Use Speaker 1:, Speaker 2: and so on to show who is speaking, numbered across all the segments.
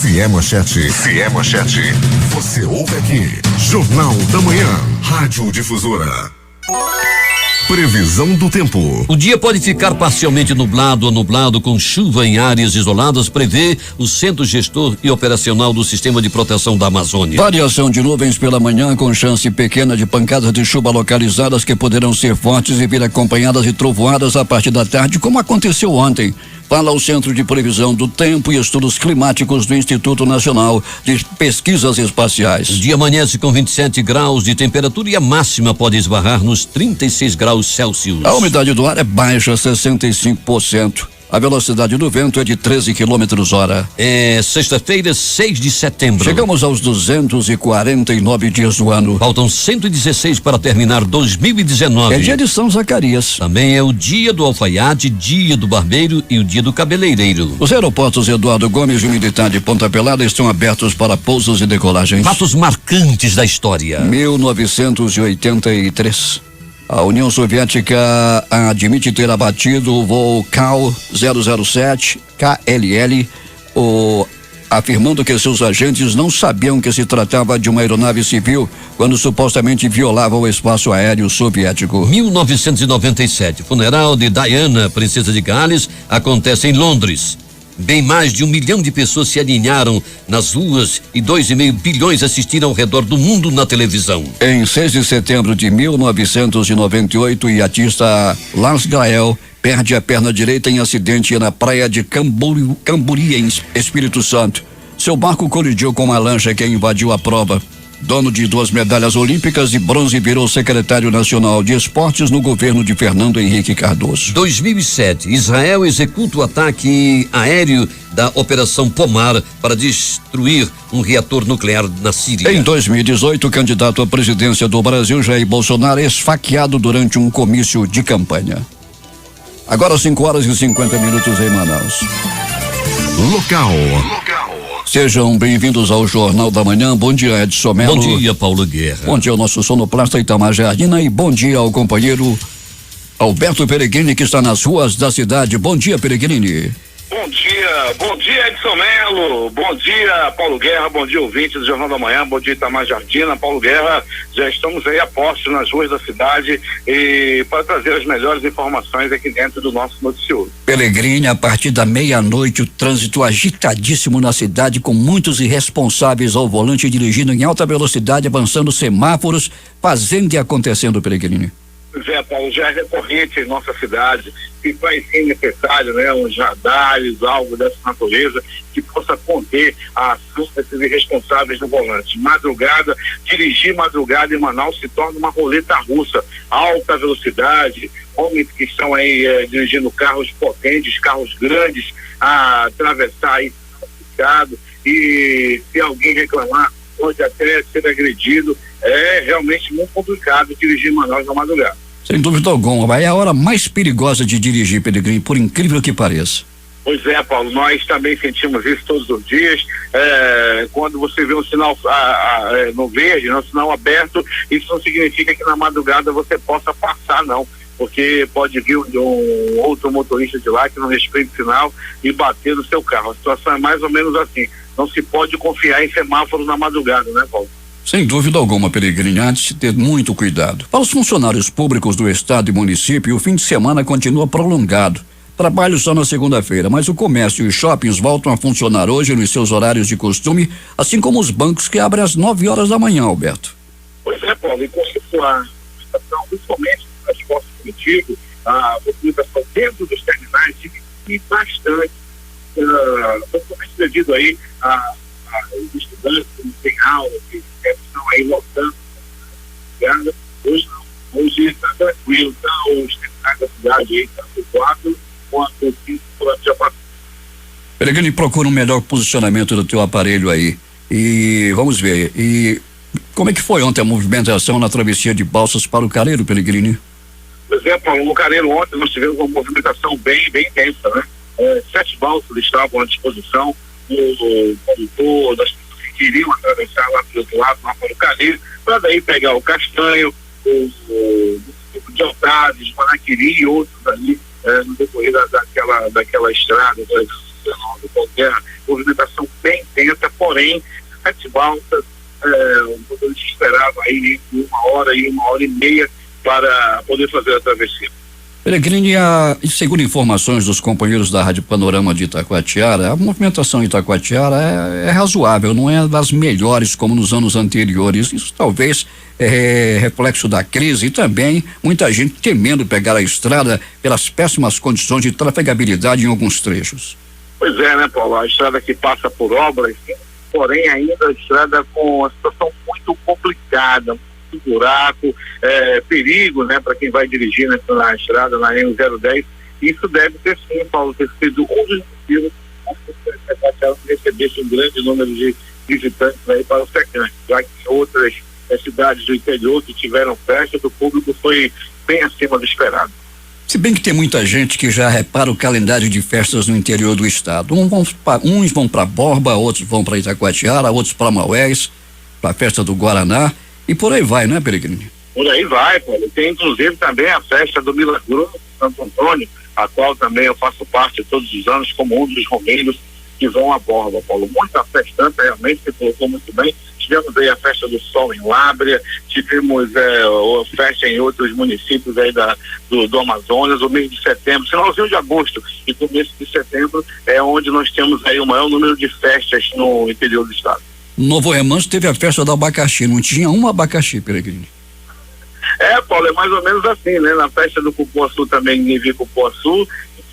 Speaker 1: Se é manchete, você ouve aqui. Jornal da Manhã, Rádio Difusora. Previsão do tempo.
Speaker 2: O dia pode ficar parcialmente nublado ou nublado com chuva em áreas isoladas, prevê o Centro Gestor e Operacional do Sistema de Proteção da Amazônia.
Speaker 3: Variação de nuvens pela manhã com chance pequena de pancadas de chuva localizadas que poderão ser fortes e vir acompanhadas de trovoadas a partir da tarde, como aconteceu ontem. Fala o Centro de Previsão do Tempo e Estudos Climáticos do Instituto Nacional de Pesquisas Espaciais.
Speaker 2: O dia amanhece com 27 graus de temperatura e a máxima pode esbarrar nos 36 graus Celsius.
Speaker 3: A umidade do ar é baixa, 65%. A velocidade do vento é de 13 km/h.
Speaker 2: É sexta-feira, 6 de setembro.
Speaker 3: Chegamos aos 249 dias do ano.
Speaker 2: Faltam 116 para terminar 2019.
Speaker 3: É dia de São Zacarias.
Speaker 2: Também é o dia do alfaiate, dia do barbeiro e o dia do cabeleireiro.
Speaker 3: Os aeroportos Eduardo Gomes e Militar de Ponta Pelada estão abertos para pousos e decolagens.
Speaker 2: Fatos marcantes da história.
Speaker 3: 1983. A União Soviética admite ter abatido o voo KAL 007 KLL, afirmando que seus agentes não sabiam que se tratava de uma aeronave civil quando supostamente violava o espaço aéreo soviético.
Speaker 2: 1997, funeral de Diana, princesa de Gales, acontece em Londres. Bem mais de 1 milhão de pessoas se alinharam nas ruas e 2,5 bilhões assistiram ao redor do mundo na televisão.
Speaker 3: Em 6 de setembro de 1998, o iatista Lars Gael perde a perna direita em acidente na praia de Camburi, em Espírito Santo. Seu barco colidiu com uma lancha que invadiu a prova. Dono de 2 medalhas olímpicas de bronze, virou secretário nacional de esportes no governo de Fernando Henrique Cardoso.
Speaker 2: 2007, Israel executa o ataque aéreo da Operação Pomar para destruir um reator nuclear na Síria.
Speaker 3: Em 2018, o candidato à presidência do Brasil, Jair Bolsonaro, é esfaqueado durante um comício de campanha. Agora 5h50 em Manaus.
Speaker 1: Local.
Speaker 3: Sejam bem-vindos ao Jornal da Manhã. Bom dia, Edson Melo.
Speaker 2: Bom dia, Paulo Guerra.
Speaker 3: Bom dia ao nosso sonoplasta Itamar Jardina e bom dia ao companheiro Alberto Peregrini, que está nas ruas da cidade. Bom dia, Peregrini.
Speaker 4: Bom dia Edson Melo, bom dia Paulo Guerra, bom dia ouvintes do Jornal da Manhã, bom dia Itamar Jardina, Paulo Guerra. Já estamos aí a postos nas ruas da cidade e para trazer as melhores informações aqui dentro do nosso noticiário.
Speaker 3: Peregrini, a partir da meia-noite, o trânsito agitadíssimo na cidade, com muitos irresponsáveis ao volante dirigindo em alta velocidade, avançando semáforos, fazendo e acontecendo, Peregrini.
Speaker 4: Zé Paulo, já é recorrente em nossa cidade, e vai ser necessário, né, uns radares, algo dessa natureza, que possa conter a ação desses irresponsáveis no volante. Dirigir madrugada em Manaus se torna uma roleta russa, alta velocidade, homens que estão aí dirigindo carros potentes, carros grandes, a atravessar aí, e se alguém reclamar, pode até ser agredido. É realmente muito complicado dirigir em Manaus na madrugada.
Speaker 3: Sem dúvida alguma, é a hora mais perigosa de dirigir, Peregrini, por incrível que pareça.
Speaker 4: Pois é, Paulo, nós também sentimos isso todos os dias. Quando você vê um sinal no verde, um sinal aberto, isso não significa que na madrugada você possa passar, não, porque pode vir um outro motorista de lá que não respeita o sinal e bater no seu carro. A situação é mais ou menos assim. Não se pode confiar em semáforos na madrugada, né, Paulo?
Speaker 3: Sem dúvida alguma, Peregrini, há de se ter muito cuidado. Para os funcionários públicos do estado e município, o fim de semana continua prolongado. Trabalho só na segunda-feira, mas o comércio e os shoppings voltam a funcionar hoje nos seus horários de costume, assim como os bancos que abrem às 9 horas da manhã, Alberto.
Speaker 4: Pois é, Paulo, e com isso a movimentação, principalmente no transporte coletivo, a movimentação dentro dos terminais diminui bastante, principalmente devido aí a os estudantes que não têm aula, que estão aí lotando. Hoje não, hoje está tranquilo, tá? Os terminais da cidade aí, tanto 4 quanto 5 já passou.
Speaker 3: Peregrini, procura um melhor posicionamento do teu aparelho aí. E vamos ver. E como é que foi ontem a movimentação na travessia de Balsas para o Careiro, Peregrini?
Speaker 4: Por exemplo, no Careiro ontem nós tivemos uma movimentação bem intensa, né? 7 balsas estavam à disposição do condutor, das pessoas que queriam atravessar lá do outro lado, lá para o Careiro, para daí pegar o Castanho, o de Otávio, Manaquiri e outros ali no decorrer daquela estrada 19, qualquer movimentação bem intensa, porém, sete balsas, podemos esperar aí 1 hora e 1 hora e meia para poder fazer a travessia.
Speaker 3: Peregrini, segundo informações dos companheiros da Rádio Panorama de Itacoatiara, a movimentação em Itacoatiara é razoável, não é das melhores como nos anos anteriores. Isso talvez é reflexo da crise e também muita gente temendo pegar a estrada pelas péssimas condições de trafegabilidade em alguns trechos.
Speaker 4: Pois é, né, Paulo? A estrada que passa por obras, porém ainda a estrada com uma situação muito complicada, buraco, perigo, né, para quem vai dirigir na estrada, na M010. Isso deve ter sim, Paulo, ter sido um dos motivos para receber um grande número de visitantes aí para o Secante, já que outras cidades do interior que tiveram festa, do público foi bem acima do esperado.
Speaker 3: Se bem que tem muita gente que já repara o calendário de festas no interior do estado. Uns vão para Borba, outros vão para Itacoatiara, outros para Maués, para a festa do Guaraná. E por aí vai, né, Peregrini?
Speaker 4: Por aí vai, Paulo. Tem inclusive também a festa do Milagroso de Santo Antônio, a qual também eu faço parte todos os anos como um dos romeiros que vão a Borba, Paulo. Muita festança, realmente, você colocou muito bem. Tivemos aí a festa do Sol em Lábrea, tivemos festa em outros municípios aí do Amazonas. O mês de setembro, finalzinho de agosto e começo de setembro é onde nós temos aí o maior número de festas no interior do estado.
Speaker 3: Novo Remanso teve a festa do abacaxi, não tinha um abacaxi, Peregrini.
Speaker 4: Paulo, é mais ou menos assim, né? Na festa do Cupuaçu também ninguém viu Cupuaçu,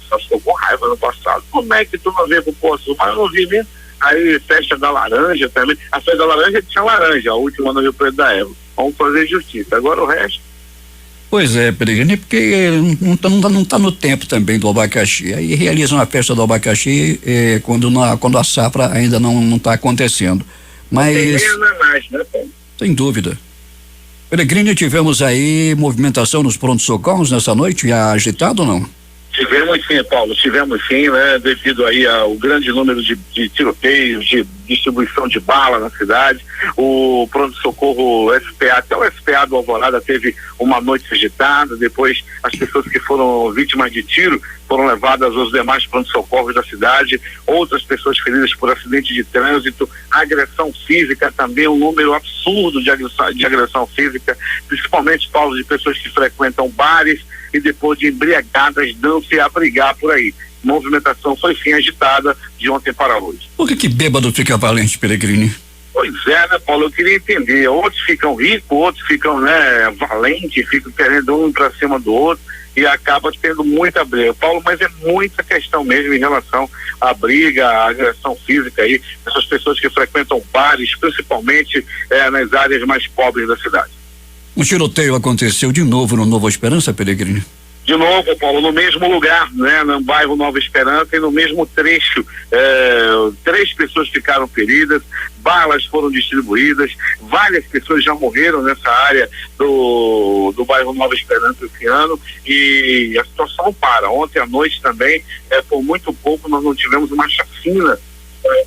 Speaker 4: só ficou com raiva no passado. Como é que tu não vê Cupuaçu? Mas eu não vi mesmo. Aí festa da laranja também, a festa da laranja tinha laranja, a última no Rio Preto da Eva. Vamos fazer justiça, agora o resto.
Speaker 3: Pois é, Peregrini, porque não tá no tempo também do abacaxi. Aí realizam a festa do abacaxi quando a safra ainda não tá acontecendo. Mas
Speaker 4: Não é mais, né, Paulo?
Speaker 3: Sem dúvida. Peregrini, tivemos aí movimentação nos prontos-socorros nessa noite, agitado ou não?
Speaker 4: Tivemos sim, Paulo, né, devido aí ao grande número de tiroteios, de distribuição de bala na cidade. O pronto-socorro SPA, até o SPA do Alvorada teve uma noite agitada, depois as pessoas que foram vítimas de tiro foram levadas aos demais pronto-socorros da cidade, outras pessoas feridas por acidente de trânsito, agressão física também, um número absurdo de agressão física, principalmente, Paulo, de pessoas que frequentam bares e depois de embriagadas dão-se a brigar por aí. Movimentação foi sim agitada de ontem para hoje.
Speaker 3: Por que bêbado fica valente, Peregrini?
Speaker 4: Pois é, né, Paulo? Eu queria entender. Outros ficam ricos, outros ficam, né, valentes, ficam querendo um ir para cima do outro e acaba tendo muita briga. Paulo, mas é muita questão mesmo em relação à briga, à agressão física aí, essas pessoas que frequentam bares, principalmente nas áreas mais pobres da cidade.
Speaker 3: Um tiroteio aconteceu de novo no Nova Esperança, Peregrini?
Speaker 4: De novo, Paulo, no mesmo lugar, né, no bairro Nova Esperança e no mesmo trecho. 3 pessoas ficaram feridas, balas foram distribuídas, várias pessoas já morreram nessa área do bairro Nova Esperança esse ano e a situação não para. Ontem à noite também, por muito pouco, nós não tivemos uma chacina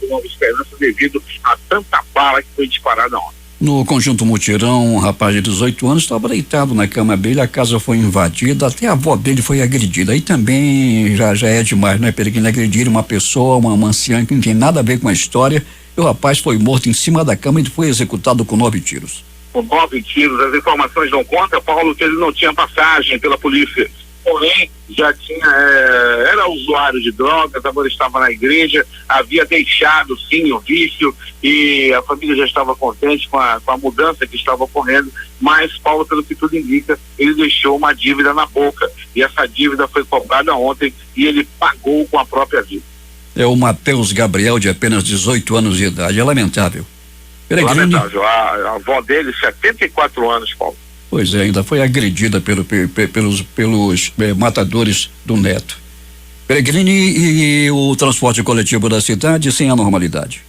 Speaker 4: do Nova Esperança devido a tanta bala que foi disparada ontem.
Speaker 3: No Conjunto Mutirão, um rapaz de 18 anos estava deitado na cama dele, a casa foi invadida, até a avó dele foi agredida. Aí também já é demais, né, Peregrini? Agredir uma pessoa, uma anciã que não tem nada a ver com a história, e o rapaz foi morto em cima da cama e foi executado com 9 tiros.
Speaker 4: Com 9 tiros, as informações dão conta, Paulo, que ele não tinha passagem pela polícia. Porém, já tinha, era usuário de drogas, agora estava na igreja, havia deixado sim o vício e a família já estava contente com a mudança que estava ocorrendo, mas, Paulo, pelo que tudo indica, ele deixou uma dívida na boca e essa dívida foi cobrada ontem e ele pagou com a própria vida.
Speaker 3: É o Matheus Gabriel, de apenas 18 anos de idade, é lamentável. Peregrini...
Speaker 4: Lamentável, a avó dele, 74 anos, Paulo.
Speaker 3: Pois é, ainda foi agredida pelos matadores do neto. Peregrini, e o transporte coletivo da cidade sem a normalidade?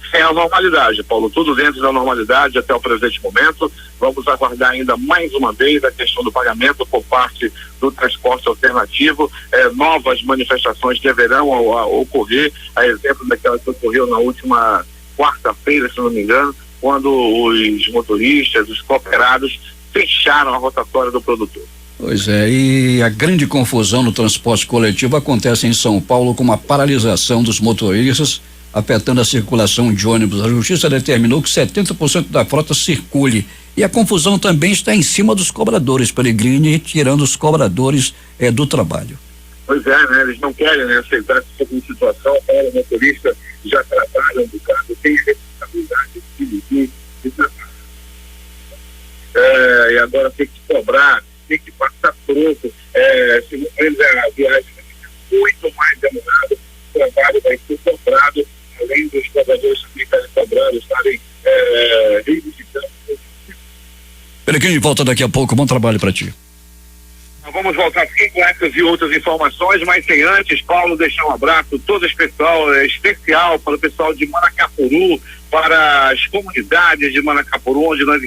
Speaker 4: Sem a normalidade, Paulo, tudo dentro da normalidade até o presente momento. Vamos aguardar ainda mais uma vez a questão do pagamento por parte do transporte alternativo. Novas manifestações deverão ocorrer, a exemplo daquela que ocorreu na última quarta-feira, se não me engano, quando os motoristas, os cooperados fecharam a rotatória do produtor.
Speaker 3: Pois é, e a grande confusão no transporte coletivo acontece em São Paulo com uma paralisação dos motoristas, afetando a circulação de ônibus. A justiça determinou que 70% da frota circule. E a confusão também está em cima dos cobradores, Pellegrini, tirando os cobradores do trabalho.
Speaker 4: Pois é, né? Eles não querem, né, aceitar essa tipo de situação. O motorista já trabalha no carro, tem a responsabilidade de dirigir, de trabalhar. E agora tem que cobrar, tem que passar troco. Se a viagem vai ficar muito mais demorada, o trabalho vai ser cobrado, além dos cobradores também estarem cobrando, estarem reivindicando.
Speaker 3: Pellegrini, volta daqui a pouco. Bom trabalho para ti.
Speaker 4: Vamos voltar aqui com essas e outras informações, mas sem antes, Paulo, deixar um abraço todo especial para o pessoal de Manacapuru, para as comunidades de Manacapuru, onde nós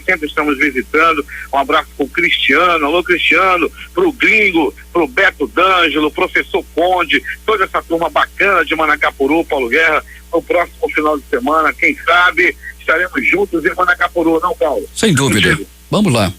Speaker 4: sempre estamos visitando. Um abraço para o Cristiano, alô Cristiano, para o Gringo, para o Beto D'Angelo, professor Conde, toda essa turma bacana de Manacapuru, Paulo Guerra. No próximo final de semana, quem sabe, estaremos juntos em Manacapuru, não, Paulo?
Speaker 3: Sem dúvida. Vamos lá.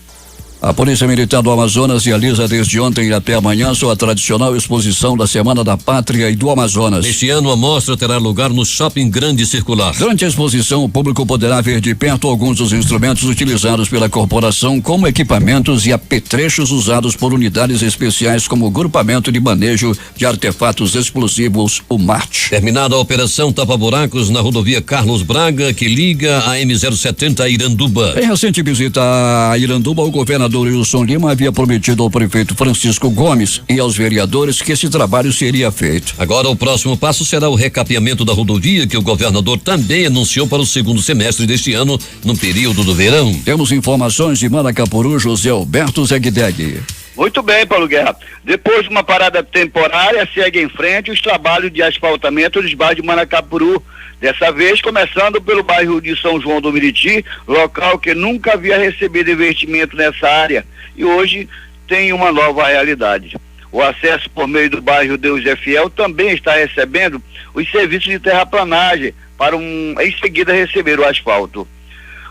Speaker 3: A Polícia Militar do Amazonas realiza desde ontem e até amanhã sua tradicional exposição da Semana da Pátria e do Amazonas.
Speaker 2: Este ano a mostra terá lugar no Shopping Grande Circular.
Speaker 3: Durante a exposição, o público poderá ver de perto alguns dos instrumentos utilizados pela corporação, como equipamentos e apetrechos usados por unidades especiais como o Grupamento de Manejo de Artefatos Explosivos, o MART.
Speaker 2: Terminada a operação tapa-buracos na rodovia Carlos Braga, que liga a M070 a Iranduba.
Speaker 3: Em recente visita a Iranduba, o governador Wilson Lima havia prometido ao prefeito Francisco Gomes e aos vereadores que esse trabalho seria feito.
Speaker 2: Agora o próximo passo será o recapeamento da rodovia, que o governador também anunciou para o segundo semestre deste ano, no período do verão.
Speaker 3: Temos informações de Manacapuru, José Alberto Zegdeg.
Speaker 5: Muito bem, Paulo Guerra. Depois de uma parada temporária, segue em frente os trabalhos de asfaltamento dos bairros de Manacapuru. Dessa vez, começando pelo bairro de São João do Meriti, local que nunca havia recebido investimento nessa área e hoje tem uma nova realidade. O acesso por meio do bairro Deus é Fiel também está recebendo os serviços de terraplanagem para em seguida receber o asfalto.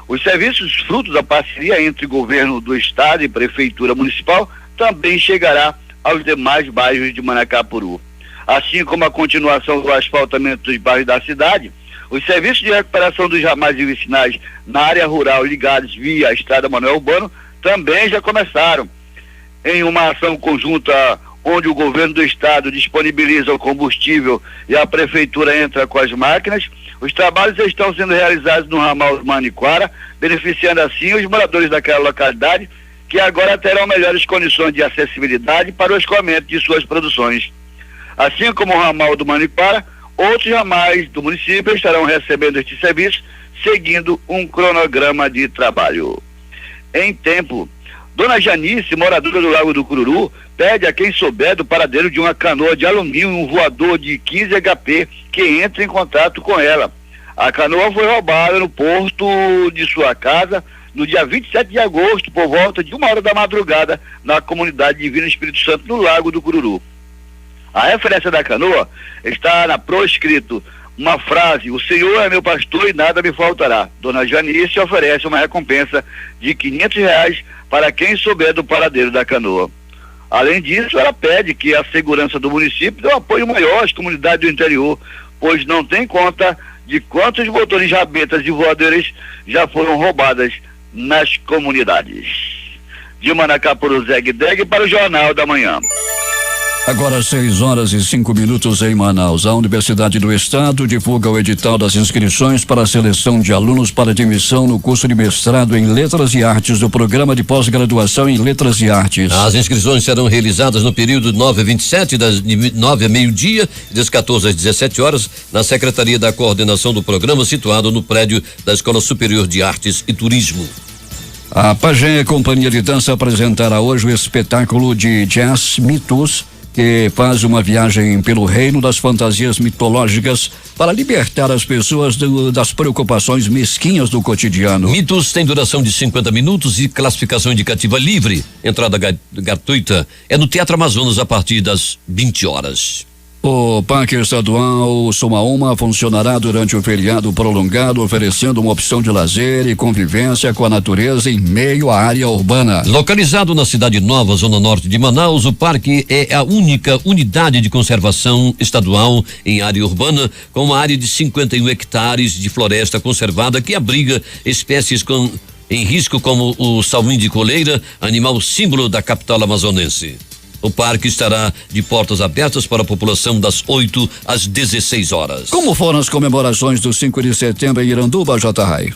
Speaker 5: Os serviços fruto da parceria entre governo do estado e prefeitura municipal também chegará aos demais bairros de Manacapuru. Assim como a continuação do asfaltamento dos bairros da cidade, os serviços de recuperação dos ramais e vicinais na área rural ligados via a estrada Manuel Urbano também já começaram. Em uma ação conjunta onde o governo do estado disponibiliza o combustível e a prefeitura entra com as máquinas, os trabalhos estão sendo realizados no ramal do Maniquara, beneficiando assim os moradores daquela localidade, que agora terão melhores condições de acessibilidade para o escoamento de suas produções. Assim como o ramal do Maniquara, outros ramais do município estarão recebendo este serviço, seguindo um cronograma de trabalho. Em tempo, Dona Janice, moradora do Lago do Cururu, pede a quem souber do paradeiro de uma canoa de alumínio, um voador de 15 HP, que entre em contato com ela. A canoa foi roubada no porto de sua casa no dia 27 de agosto, por volta de 1h da madrugada, na comunidade Divino Espírito Santo, no Lago do Cururu. A referência da canoa está na proscrito uma frase: o Senhor é meu pastor e nada me faltará. Dona Janice oferece uma recompensa de R$500 para quem souber do paradeiro da canoa. Além disso, ela pede que a segurança do município dê um apoio maior às comunidades do interior, pois não tem conta de quantos motores de rabetas e voadeiras já foram roubadas nas comunidades. De Manacapuru, Zegdeg, para o Jornal da Manhã.
Speaker 3: Agora 6h05 em Manaus. A Universidade do Estado divulga o edital das inscrições para a seleção de alunos para admissão no curso de mestrado em Letras e Artes do Programa de Pós-Graduação em Letras e Artes.
Speaker 2: As inscrições serão realizadas no período 9h27, das 9 a meio-dia e das 14 às 17 horas, na Secretaria da Coordenação do Programa, situado no prédio da Escola Superior de Artes e Turismo.
Speaker 3: A Pagé Companhia de Dança apresentará hoje o espetáculo de jazz Mitos, que faz uma viagem pelo reino das fantasias mitológicas para libertar as pessoas das preocupações mesquinhas do cotidiano.
Speaker 2: Mitos tem duração de 50 minutos e classificação indicativa livre. Entrada gratuita é no Teatro Amazonas a partir das 20 horas.
Speaker 3: O Parque Estadual Somaúma funcionará durante o feriado prolongado, oferecendo uma opção de lazer e convivência com a natureza em meio à área urbana.
Speaker 2: Localizado na Cidade Nova, zona norte de Manaus, o parque é a única unidade de conservação estadual em área urbana, com uma área de 51 hectares de floresta conservada que abriga espécies em risco como o salmim de coleira, animal símbolo da capital amazonense. O parque estará de portas abertas para a população das 8 às 16 horas.
Speaker 3: Como foram as comemorações do 5 de setembro em Iranduba, J. Rai?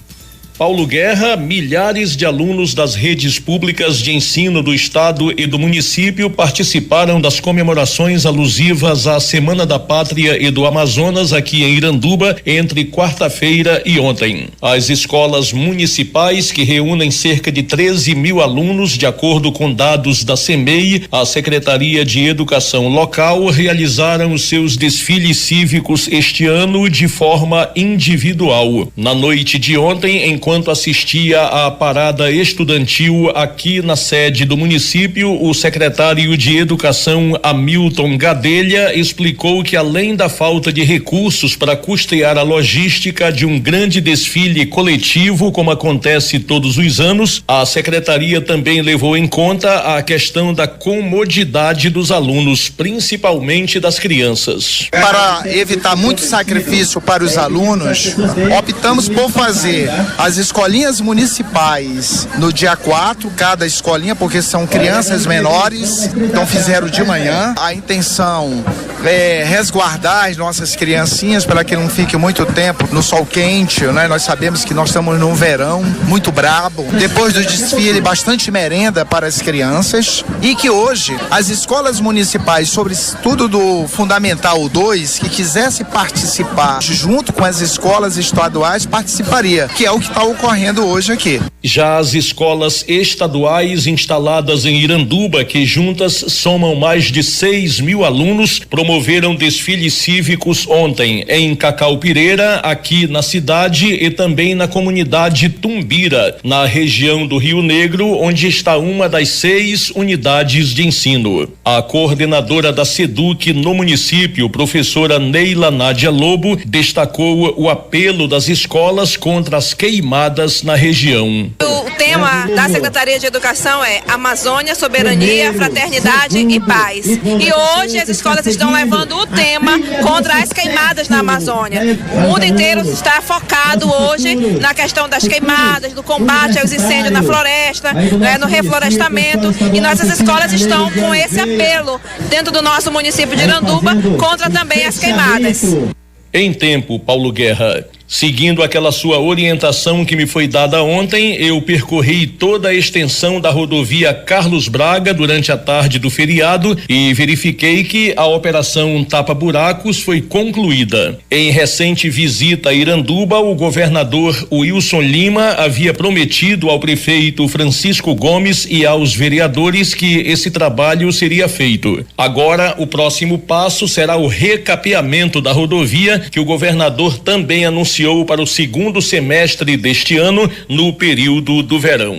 Speaker 6: Paulo Guerra, milhares de alunos das redes públicas de ensino do estado e do município participaram das comemorações alusivas à Semana da Pátria e do Amazonas aqui em Iranduba entre quarta-feira e ontem. As escolas municipais, que reúnem cerca de 13 mil alunos, de acordo com dados da CEMEI, a Secretaria de Educação Local, realizaram os seus desfiles cívicos este ano de forma individual. Na noite de ontem, enquanto assistia à parada estudantil aqui na sede do município, o secretário de Educação, Hamilton Gadelha, explicou que além da falta de recursos para custear a logística de um grande desfile coletivo, como acontece todos os anos, a secretaria também levou em conta a questão da comodidade dos alunos, principalmente das crianças.
Speaker 7: Para evitar muito sacrifício para os alunos, optamos por fazer as escolinhas municipais no dia 4, cada escolinha, porque são crianças menores, então fizeram de manhã. A intenção é resguardar as nossas criancinhas para que não fique muito tempo no sol quente, né? Nós sabemos que nós estamos num verão muito brabo. Depois do desfile, bastante merenda para as crianças, e que hoje as escolas municipais, sobre estudo do Fundamental 2, que quisesse participar junto com as escolas estaduais, participaria, que é o que está ocorrendo hoje aqui.
Speaker 6: Já as escolas estaduais instaladas em Iranduba, que juntas somam mais de 6 mil alunos, promoveram desfiles cívicos ontem em Cacaupireira, aqui na cidade, e também na comunidade Tumbira, na região do Rio Negro, onde está uma das 6 unidades de ensino. A coordenadora da SEDUC no município, professora Neila Nádia Lobo, destacou o apelo das escolas contra as queimadas na região.
Speaker 8: O tema da Secretaria de Educação é Amazônia, Soberania, Fraternidade e Paz. E hoje as escolas estão levando o tema contra as queimadas na Amazônia. O mundo inteiro está focado hoje na questão das queimadas, do combate aos incêndios na floresta, no reflorestamento. E nossas escolas estão com esse apelo dentro do nosso município de Iranduba contra também as queimadas.
Speaker 6: Em tempo, Paulo Guerra. Seguindo aquela sua orientação que me foi dada ontem, eu percorri toda a extensão da rodovia Carlos Braga durante a tarde do feriado e verifiquei que a operação Tapa-Buracos foi concluída. Em recente visita a Iranduba, o governador Wilson Lima havia prometido ao prefeito Francisco Gomes e aos vereadores que esse trabalho seria feito. Agora, o próximo passo será o recapeamento da rodovia, que o governador também anunciou para o segundo semestre deste ano, no período do verão.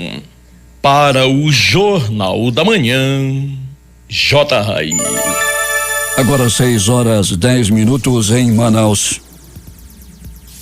Speaker 6: Para o Jornal da Manhã, J. Rai.
Speaker 3: Agora 6h10 em Manaus.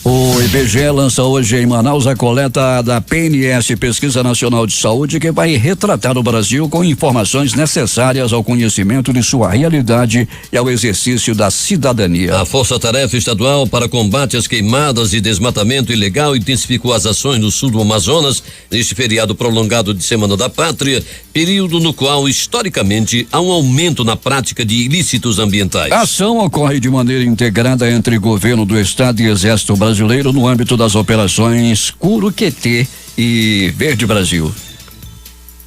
Speaker 3: O IBGE lança hoje em Manaus a coleta da PNS, Pesquisa Nacional de Saúde, que vai retratar o Brasil com informações necessárias ao conhecimento de sua realidade e ao exercício da cidadania.
Speaker 2: A Força-Tarefa Estadual para Combate às Queimadas e Desmatamento Ilegal intensificou as ações no sul do Amazonas neste feriado prolongado de Semana da Pátria, período no qual, historicamente, há um aumento na prática de ilícitos ambientais.
Speaker 3: A ação ocorre de maneira integrada entre governo do estado e Exército Brasileiro no âmbito das operações Curuquetê e Verde Brasil.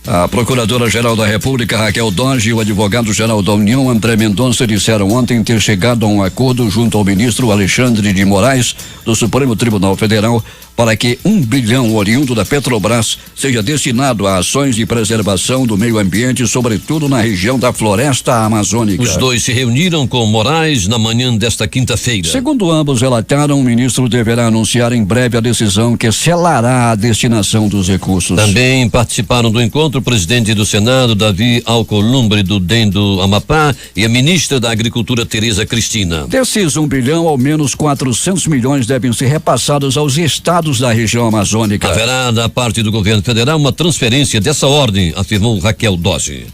Speaker 3: A Procuradora-Geral da República, Raquel Donge, e o Advogado-Geral da União, André Mendonça, disseram ontem ter chegado a um acordo junto ao ministro Alexandre de Moraes, do Supremo Tribunal Federal, para que 1 bilhão oriundo da Petrobras seja destinado a ações de preservação do meio ambiente, sobretudo na região da floresta amazônica.
Speaker 2: Os dois se reuniram com Moraes na manhã desta quinta-feira.
Speaker 3: Segundo ambos relataram, o ministro deverá anunciar em breve a decisão que selará a destinação dos recursos.
Speaker 2: Também participaram do encontro o presidente do Senado, Davi Alcolumbre, do DEM do Amapá, e a ministra da Agricultura, Tereza Cristina.
Speaker 3: Desses 1 bilhão, ao menos 400 milhões devem ser repassados aos estados da região amazônica.
Speaker 2: Haverá da parte do governo federal uma transferência dessa ordem, afirmou Raquel Dodge.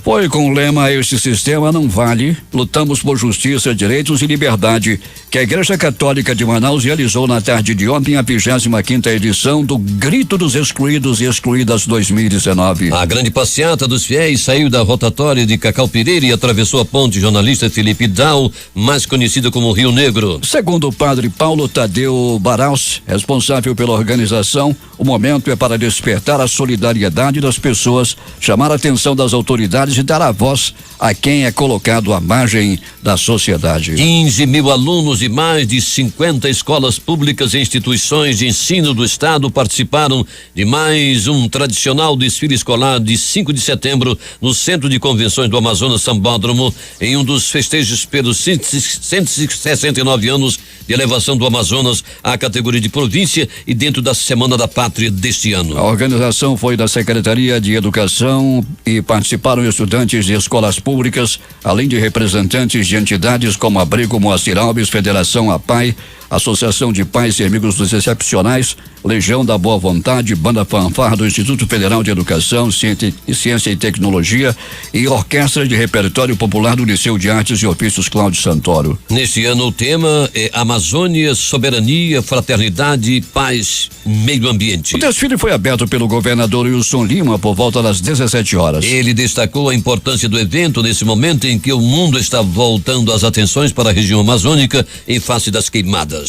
Speaker 3: Foi com o lema "Este sistema não vale, lutamos por justiça, direitos e liberdade", que a Igreja Católica de Manaus realizou na tarde de ontem a 25ª edição do Grito dos Excluídos e Excluídas 2019.
Speaker 2: A grande passeata dos fiéis saiu da rotatória de Cacau Pereira e atravessou a ponte jornalista Felipe Dal, mais conhecida como Rio Negro.
Speaker 3: Segundo o padre Paulo Tadeu Baraus, responsável pela organização, o momento é para despertar a solidariedade das pessoas, chamar a atenção das autoridades e dar a voz a quem é colocado à margem da sociedade.
Speaker 2: 15 mil alunos e mais de 50 escolas públicas e instituições de ensino do estado participaram de mais um tradicional desfile escolar de 5 de setembro no Centro de Convenções do Amazonas Sambódromo, em um dos festejos pelos 169 anos de elevação do Amazonas à categoria de província e dentro da Semana da Pátria deste ano.
Speaker 3: A organização foi da Secretaria de Educação e participaram estudantes de escolas públicas, além de representantes de entidades como Abrigo Moacir Alves, Federação APAI, Associação de Pais e Amigos dos Excepcionais, Legião da Boa Vontade, Banda Fanfarra do Instituto Federal de Educação, Ciência e Tecnologia e Orquestra de Repertório Popular do Liceu de Artes e Ofícios Cláudio Santoro.
Speaker 2: Neste ano o tema é Amazônia, Soberania, Fraternidade, Paz, Meio Ambiente.
Speaker 3: O desfile foi aberto pelo governador Wilson Lima por volta das 17 horas.
Speaker 2: Ele destacou a importância do evento nesse momento em que o mundo está voltando as atenções para a região amazônica em face das queimadas.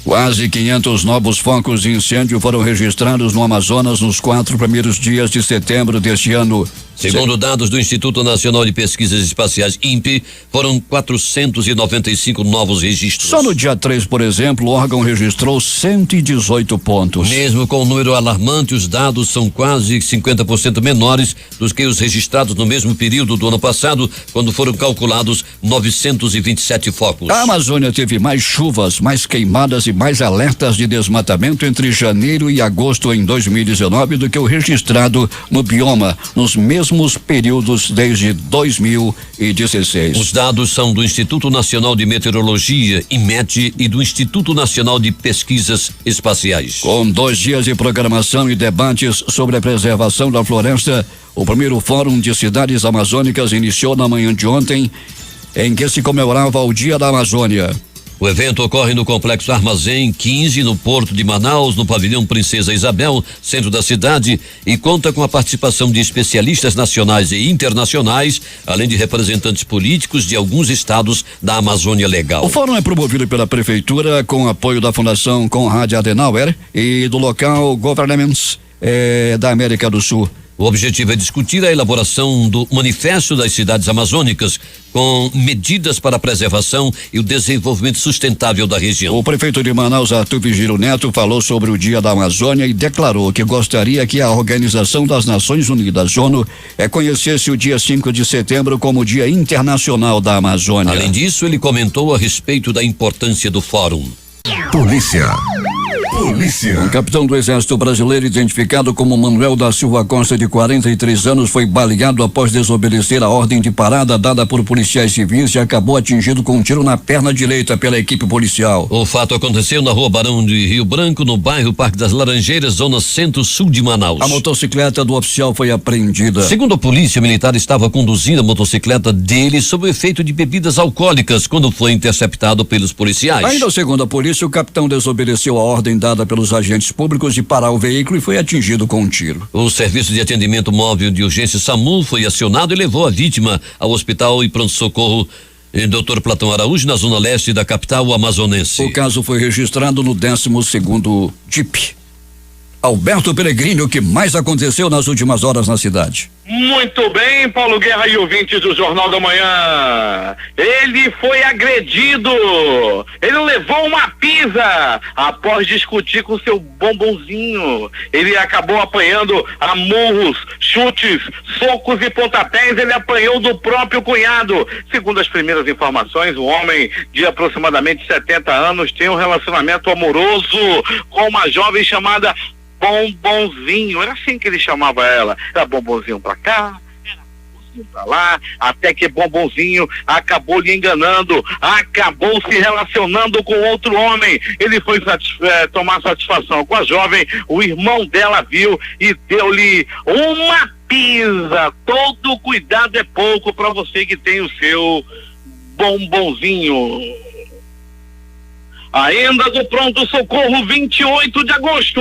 Speaker 3: Quase 500 novos focos de incêndio foram registrados no Amazonas nos 4 primeiros dias de setembro deste ano.
Speaker 2: Segundo dados do Instituto Nacional de Pesquisas Espaciais, INPE, foram 495 novos registros.
Speaker 3: Só no dia 3, por exemplo, o órgão registrou 118 pontos.
Speaker 2: Mesmo com o número alarmante, os dados são quase 50% menores dos que os registrados no mesmo período do ano passado, quando foram calculados 927 focos.
Speaker 3: A Amazônia teve mais chuvas, mais queimadas e mais alertas de desmatamento entre janeiro e agosto em 2019 do que o registrado no bioma nos mesmos períodos desde 2016.
Speaker 2: Os dados são do Instituto Nacional de Meteorologia, IMET, e do Instituto Nacional de Pesquisas Espaciais.
Speaker 3: Com 2 dias de programação e debates sobre a preservação da floresta, o primeiro Fórum de Cidades Amazônicas iniciou na manhã de ontem, em que se comemorava o Dia da Amazônia.
Speaker 2: O evento ocorre no Complexo Armazém 15, no Porto de Manaus, no Pavilhão Princesa Isabel, centro da cidade, e conta com a participação de especialistas nacionais e internacionais, além de representantes políticos de alguns estados da Amazônia Legal.
Speaker 3: O fórum é promovido pela Prefeitura com apoio da Fundação Konrad Adenauer e do Local Governments da América do Sul.
Speaker 2: O objetivo é discutir a elaboração do Manifesto das Cidades Amazônicas, com medidas para a preservação e o desenvolvimento sustentável da região.
Speaker 3: O prefeito de Manaus, Arthur Vigílio Neto, falou sobre o Dia da Amazônia e declarou que gostaria que a Organização das Nações Unidas, ONU, reconhecesse o dia 5 de setembro como Dia Internacional da Amazônia.
Speaker 2: Além disso, ele comentou a respeito da importância do fórum.
Speaker 1: Polícia.
Speaker 3: Um capitão do Exército Brasileiro, identificado como Manuel da Silva Costa, de 43 anos, foi baleado após desobedecer a ordem de parada dada por policiais civis e acabou atingido com um tiro na perna direita pela equipe policial.
Speaker 2: O fato aconteceu na Rua Barão de Rio Branco, no bairro Parque das Laranjeiras, zona centro-sul de Manaus.
Speaker 3: A motocicleta do oficial foi apreendida.
Speaker 2: Segundo a polícia militar, estava conduzindo a motocicleta dele sob o efeito de bebidas alcoólicas quando foi interceptado pelos policiais.
Speaker 3: Ainda segundo a polícia, o capitão desobedeceu a ordem dada pelos agentes públicos de parar o veículo e foi atingido com um tiro.
Speaker 2: O serviço de atendimento móvel de urgência SAMU foi acionado e levou a vítima ao hospital e pronto-socorro Dr. Platão Araújo, na zona leste da capital amazonense.
Speaker 3: O caso foi registrado no 12º DIP. Alberto Peregrini, o que mais aconteceu nas últimas horas na cidade?
Speaker 4: Muito bem, Paulo Guerra e ouvintes do Jornal da Manhã. Ele foi agredido. Ele levou uma pisa após discutir com seu bombonzinho. Ele acabou apanhando a murros, chutes, socos e pontapés. Ele apanhou do próprio cunhado. Segundo as primeiras informações, o homem de aproximadamente 70 anos tem um relacionamento amoroso com uma jovem chamada Bombonzinho. Era assim que ele chamava ela. Era Bombonzinho pra cá, era Bombonzinho pra lá, até que Bombonzinho acabou lhe enganando, acabou se relacionando com outro homem. Ele foi tomar satisfação com a jovem, o irmão dela viu e deu-lhe uma pisa. Todo cuidado é pouco para você que tem o seu Bombonzinho. Ainda do pronto-socorro, 28 de agosto,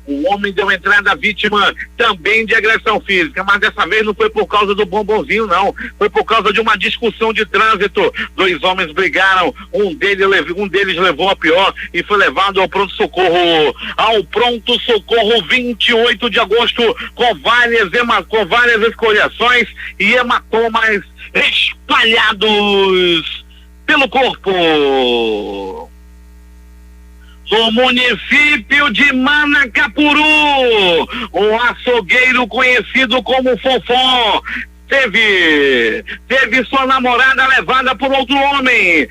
Speaker 4: o homem deu entrada à vítima também de agressão física, mas dessa vez não foi por causa do bombonzinho, não, foi por causa de uma discussão de trânsito. Dois homens brigaram, um deles levou a pior e foi levado ao pronto-socorro. 28 de agosto, com várias escoriações e hematomas espalhados pelo corpo. No município de Manacapuru, um açougueiro conhecido como Fofó teve sua namorada levada por outro homem,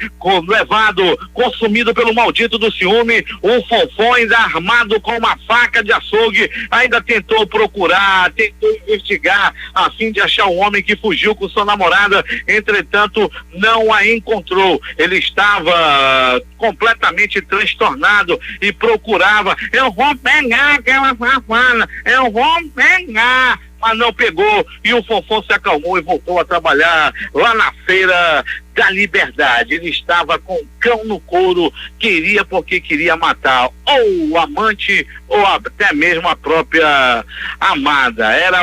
Speaker 4: consumido pelo maldito do ciúme. O Fofó, ainda armado com uma faca de açougue, ainda tentou investigar a fim de achar o homem que fugiu com sua namorada. Entretanto, não a encontrou. Ele estava completamente transtornado e procurava: eu vou pegar aquela safada, eu vou pegar. Mas não pegou, e o Fofó se acalmou e voltou a trabalhar lá na Feira da Liberdade. Ele estava com o cão no couro, porque queria matar ou o amante ou até mesmo a própria amada. Era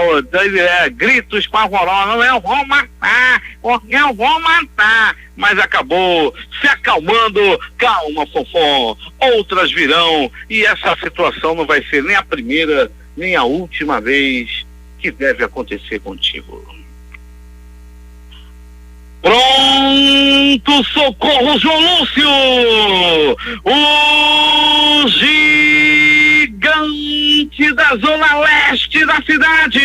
Speaker 4: gritos pavorosos: eu vou matar, porque eu vou matar. Mas acabou se acalmando. Calma, Fofó, outras virão, e essa situação não vai ser nem a primeira nem a última vez que deve acontecer contigo. Pronto socorro, João Lúcio, o gigante da zona leste da cidade.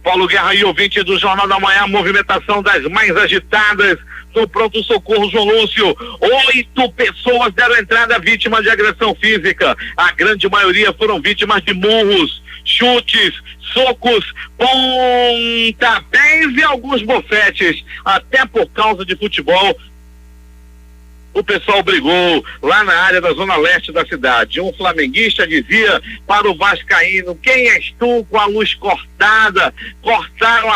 Speaker 4: Paulo Guerra e ouvinte do Jornal da Manhã, movimentação das mais agitadas no pronto-socorro João Lúcio. 8 pessoas deram entrada vítimas de agressão física. A grande maioria foram vítimas de murros, chutes, socos, pontapés e alguns bofetes. Até por causa de futebol, o pessoal brigou lá na área da zona leste da cidade. Um flamenguista dizia para o vascaíno: quem és tu? Com a luz cortada, cortaram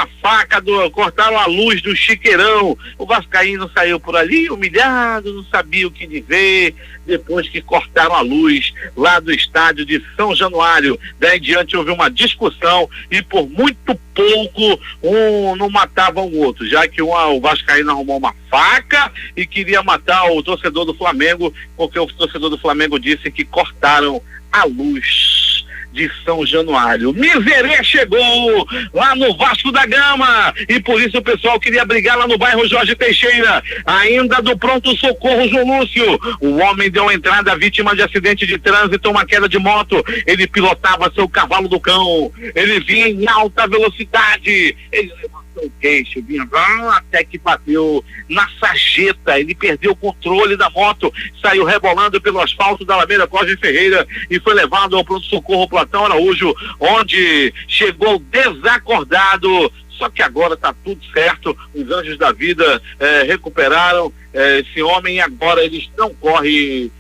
Speaker 4: a luz do chiqueirão. O vascaíno saiu por ali humilhado, não sabia o que dizer, depois que cortaram a luz lá do estádio de São Januário. Daí em diante houve uma discussão e por muito pouco um não matava o outro, já que o vascaíno arrumou uma faca e queria matar o torcedor do Flamengo, porque o torcedor do Flamengo disse que cortaram a luz de São Januário. Miserê chegou lá no Vasco da Gama e por isso o pessoal queria brigar lá no bairro Jorge Teixeira. Ainda do pronto-socorro João Lúcio, o homem deu entrada vítima de acidente de trânsito, uma queda de moto. Ele pilotava seu cavalo do cão, ele vinha em alta velocidade, ele levantou o queixo, vinha até que bateu na sarjeta. Ele perdeu o controle da moto, saiu rebolando pelo asfalto da Alameda Cosme Ferreira e foi levado ao pronto-socorro Platão Araújo, onde chegou desacordado. Só que agora está tudo certo, os anjos da vida recuperaram esse homem e agora ele não corre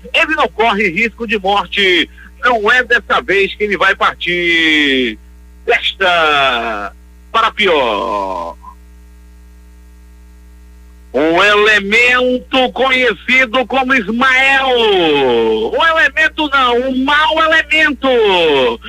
Speaker 4: risco de morte. Não é dessa vez que ele vai partir desta para pior. Um elemento conhecido como Ismael, elemento não, o mau elemento.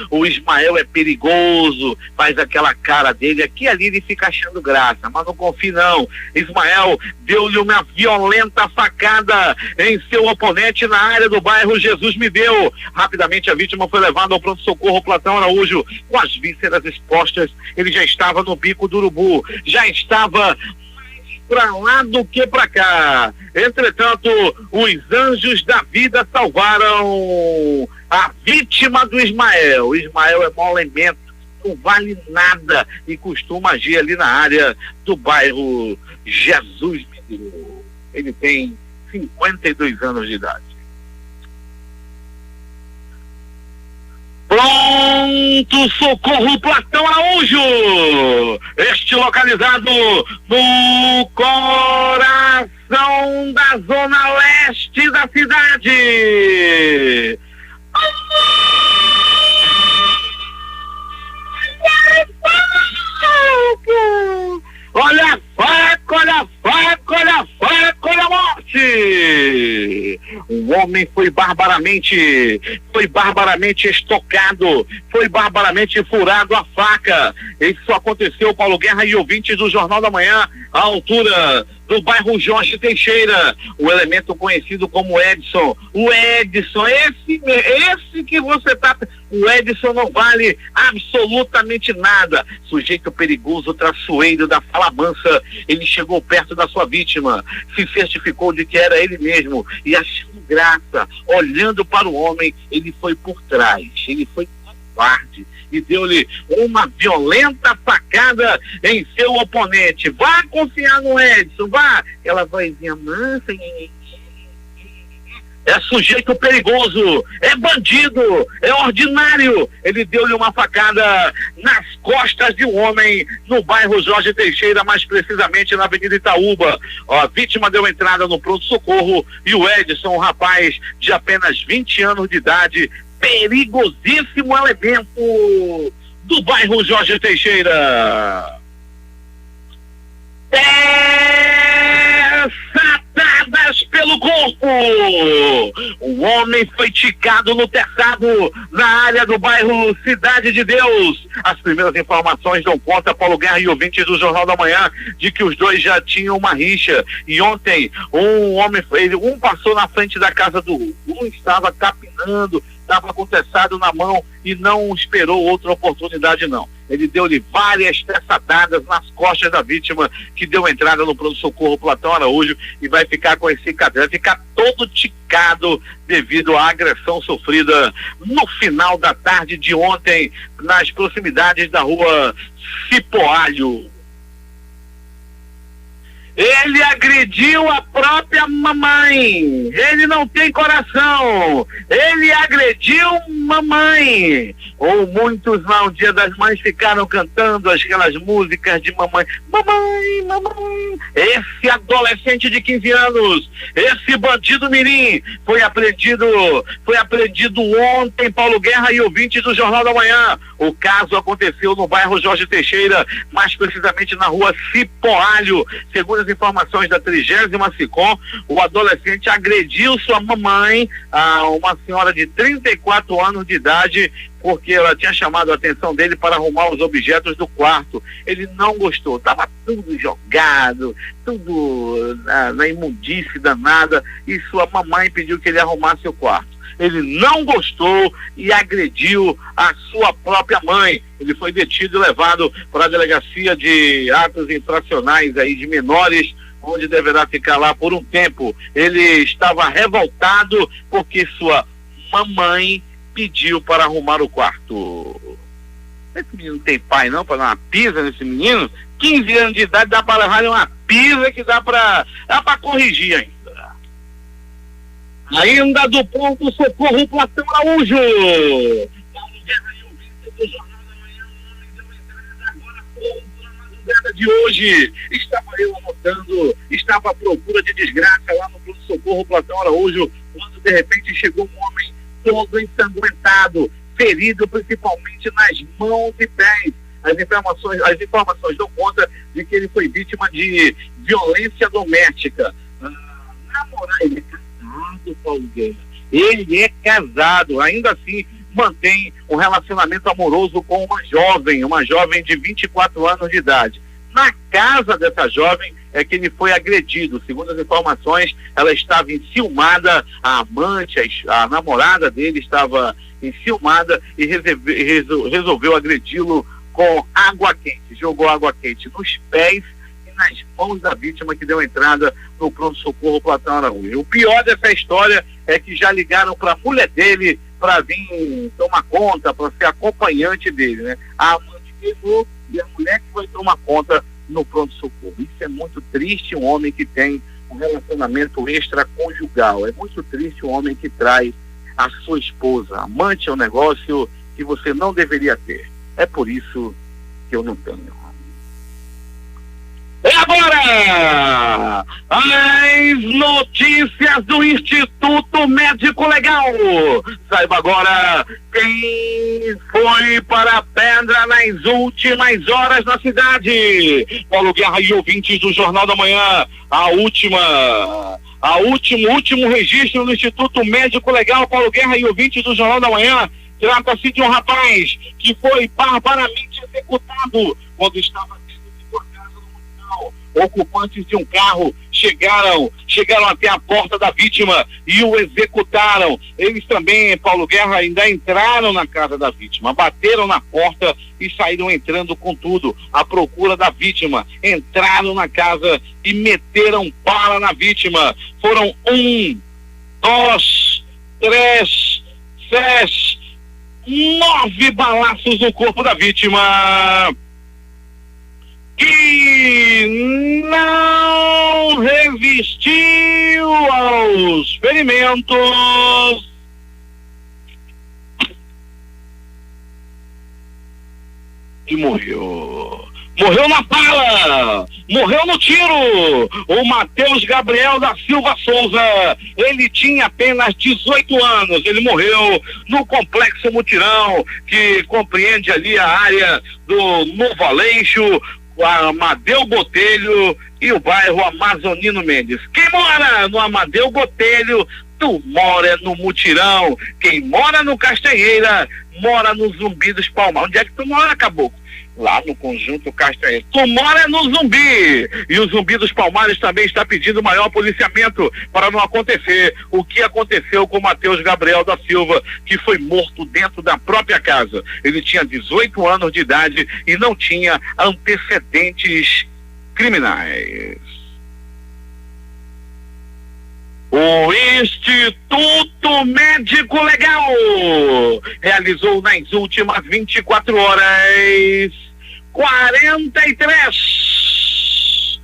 Speaker 4: O Ismael é perigoso, faz aquela cara dele, aqui e ali ele fica achando graça, mas não confie não. Ismael deu-lhe uma violenta facada em seu oponente na área do bairro Jesus Me Deu. Rapidamente a vítima foi levada ao pronto-socorro Platão Araújo, com as vísceras expostas. Ele já estava no bico do urubu, já estava pra lá do que pra cá. Entretanto, os anjos da vida salvaram a vítima do Ismael. O Ismael é mau elemento, não vale nada e costuma agir ali na área do bairro Jesus Me Deu. Ele tem 52 anos de idade. Pronto socorro Platão Araújo, este localizado no coração da zona leste da cidade. Olha a faca, olha a faca, olha a faca, olha a morte. O homem foi barbaramente estocado, foi barbaramente furado a faca. Isso aconteceu, Paulo Guerra e ouvintes do Jornal da Manhã, à altura do bairro Jorge Teixeira. O elemento conhecido como Edson. O Edson, esse que você tá... O Edson não vale absolutamente nada. Sujeito perigoso, traçoeiro da fala mansa. Ele chegou perto da sua vítima, se certificou de que era ele mesmo e achando graça, olhando para o homem, ele foi por trás, ele foi covarde e deu-lhe uma violenta facada em seu oponente. Vá confiar no Edson, vá. Aquela vozinha mansa, é sujeito perigoso, é bandido, é ordinário. Ele deu-lhe uma facada nas costas de um homem no bairro Jorge Teixeira, mais precisamente na Avenida Itaúba. A vítima deu entrada no pronto-socorro e o Edson, um rapaz de apenas 20 anos de idade, perigosíssimo elemento do bairro Jorge Teixeira. Satadas pelo corpo. O homem foi ticado no terçado na área do bairro Cidade de Deus. As primeiras informações dão conta, Paulo Guerra e ouvintes do Jornal da Manhã, de que os dois já tinham uma rixa. E ontem um passou na frente da casa do outro, um estava capinando, estava com o terçado na mão e não esperou outra oportunidade não. Ele deu-lhe várias terçadadas nas costas da vítima, que deu entrada no pronto-socorro Platão Araújo e vai ficar com esse cadeira, ficar todo ticado devido à agressão sofrida no final da tarde de ontem, nas proximidades da rua Cipoalho. Ele agrediu a própria mamãe. Ele não tem coração. Ele agrediu mamãe. Ou muitos lá no Dia das Mães ficaram cantando aquelas músicas de mamãe. Mamãe, mamãe. Esse adolescente de 15 anos, esse bandido mirim, foi apreendido ontem, Paulo Guerra e ouvintes do Jornal da Manhã. O caso aconteceu no bairro Jorge Teixeira, mais precisamente na rua Cipoalho. Segundo as informações da 30ª SICOM, o adolescente agrediu sua mamãe, uma senhora de 34 anos de idade, porque ela tinha chamado a atenção dele para arrumar os objetos do quarto. Ele não gostou, estava tudo jogado, tudo na imundície danada, e sua mamãe pediu que ele arrumasse o quarto. Ele não gostou e agrediu a sua própria mãe. Ele foi detido e levado para a delegacia de atos infracionais aí de menores, onde deverá ficar lá por um tempo. Ele estava revoltado porque sua mamãe pediu para arrumar o quarto. Esse menino não tem pai não para dar uma pisa nesse menino? 15 anos de idade, dá para levar uma pisa que dá para corrigir ainda. Ainda do pronto socorro Platão Araújo. Paulo Guerra e ouvintes do Jornal da Manhã, o homem deu entrada agora há pouco, na madrugada de hoje. Estava eu anotando, estava à procura de desgraça lá no pronto socorro Platão Araújo, quando de repente chegou um homem todo ensanguentado, ferido principalmente nas mãos e pés. As informações dão conta de que ele foi vítima de violência doméstica. Ele é casado, Paulo Guerra. Ele é casado, ainda assim mantém um relacionamento amoroso com uma jovem de 24 anos de idade. Na casa dessa jovem é que ele foi agredido. Segundo as informações, ela estava enciumada, a amante, a namorada dele estava enciumada e resolveu agredi-lo com água quente. Jogou água quente nos pés e nas mãos da vítima, que deu entrada no pronto-socorro Platão Araújo. O pior dessa história é que já ligaram para a mulher dele para vir tomar conta, para ser acompanhante dele, né? A amante ligou e a mulher que foi tomar conta no pronto-socorro. Isso é muito triste, um homem que tem um relacionamento extraconjugal. É muito triste um homem que traz a sua esposa. Amante é um negócio que você não deveria ter. É por isso que eu não tenho. E agora, as notícias do Instituto Médico Legal. Saiba agora quem foi para a pedra nas últimas horas na cidade. Paulo Guerra e ouvintes do Jornal da Manhã, último registro no Instituto Médico Legal. Paulo Guerra e ouvintes do Jornal da Manhã, trata-se de um rapaz que foi barbaramente executado quando estava ocupantes de um carro chegaram até a porta da vítima e o executaram. Eles também, Paulo Guerra, ainda entraram na casa da vítima, bateram na porta e saíram entrando com tudo à procura da vítima. Entraram na casa e meteram bala na vítima. Foram 1, 2, 3, 6, 9 balaços no corpo da vítima, que não resistiu aos ferimentos e morreu. Morreu na bala, morreu no tiro. O Matheus Gabriel da Silva Souza, ele tinha apenas 18 anos, ele morreu no Complexo Mutirão, que compreende ali a área do Novo Aleixo, o Amadeu Botelho e o bairro Amazonino Mendes. Quem mora no Amadeu Botelho, tu mora no Mutirão. Quem mora no Castanheira, mora no Zumbi dos Palmares. Onde é que tu mora, caboclo? Lá no Conjunto Castanheira. Tu mora no Zumbi. E o Zumbi dos Palmares também está pedindo maior policiamento para não acontecer o que aconteceu com o Matheus Gabriel da Silva, que foi morto dentro da própria casa. Ele tinha 18 anos de idade e não tinha antecedentes criminais. O Instituto Médico Legal realizou nas últimas 24 horas 43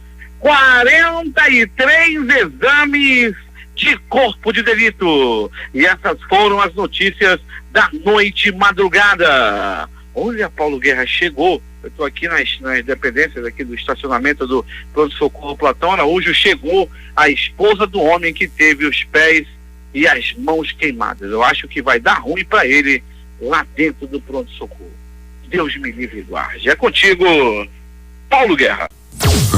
Speaker 4: exames de corpo de delito. E essas foram as notícias da noite madrugada. Olha, Paulo Guerra, chegou. Eu estou aqui nas dependências aqui do estacionamento do pronto-socorro Platão Araújo. Chegou a esposa do homem que teve os pés e as mãos queimadas. Eu acho que vai dar ruim para ele lá dentro do pronto-socorro. Deus me livre e guarde. É contigo, Paulo Guerra.